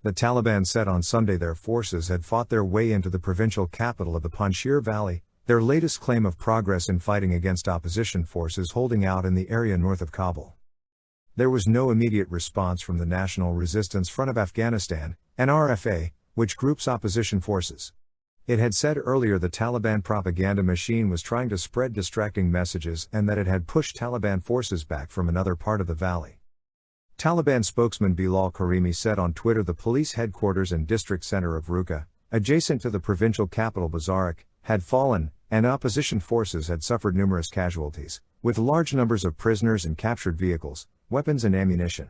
The Taliban said on Sunday their forces had fought their way into the provincial capital of the Panjshir Valley, their latest claim of progress in fighting against opposition forces holding out in the area north of Kabul. There was no immediate response from the National Resistance Front of Afghanistan, NRFA, which groups opposition forces. It had said earlier the Taliban propaganda machine was trying to spread distracting messages and that it had pushed Taliban forces back from another part of the valley. Taliban spokesman Bilal Karimi said on Twitter the police headquarters and district center of Ruqa, adjacent to the provincial capital Bazarak, had fallen, and opposition forces had suffered numerous casualties, with large numbers of prisoners and captured vehicles, weapons and ammunition.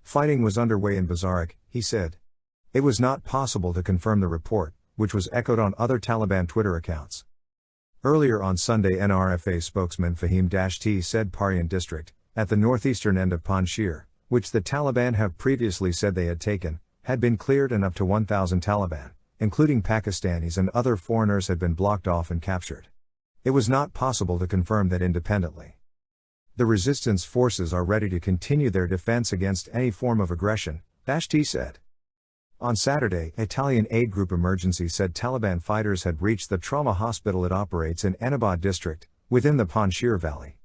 Fighting was underway in Bazarak, he said. It was not possible to confirm the report, which was echoed on other Taliban Twitter accounts. Earlier on Sunday, NRFA spokesman Fahim Dashti said Parian district, at the northeastern end of Panjshir, which the Taliban have previously said they had taken, had been cleared and up to 1,000 Taliban, including Pakistanis and other foreigners, had been blocked off and captured. It was not possible to confirm that independently. The resistance forces are ready to continue their defense against any form of aggression, Dashti said. On Saturday, Italian aid group Emergency said Taliban fighters had reached the trauma hospital it operates in Anabad district, within the Panjshir Valley.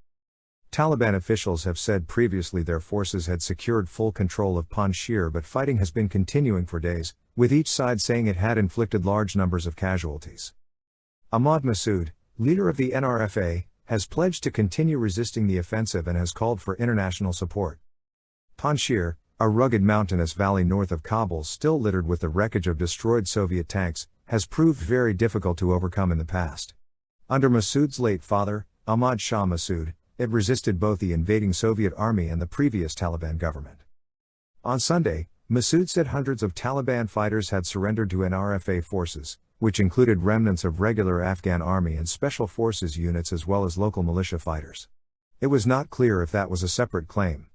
Taliban officials have said previously their forces had secured full control of Panjshir, but fighting has been continuing for days, with each side saying it had inflicted large numbers of casualties. Ahmad Massoud, leader of the NRFA, has pledged to continue resisting the offensive and has called for international support. Panjshir, a rugged mountainous valley north of Kabul still littered with the wreckage of destroyed Soviet tanks, has proved very difficult to overcome in the past. Under Massoud's late father, Ahmad Shah Massoud, it resisted both the invading Soviet army and the previous Taliban government. On Sunday, Massoud said hundreds of Taliban fighters had surrendered to NRFA forces, which included remnants of regular Afghan army and special forces units as well as local militia fighters. It was not clear if that was a separate claim.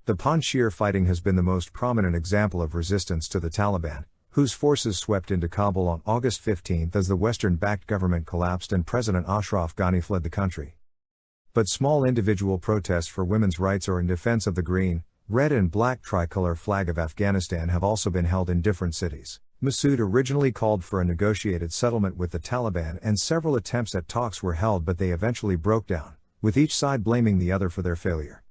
The Panjshir fighting has been the most prominent example of resistance to the Taliban, whose forces swept into Kabul on August 15 as the Western-backed government collapsed and President Ashraf Ghani fled the country. But small individual protests for women's rights or in defense of the green, red and black tricolor flag of Afghanistan have also been held in different cities. Massoud originally called for a negotiated settlement with the Taliban and several attempts at talks were held, but they eventually broke down, with each side blaming the other for their failure.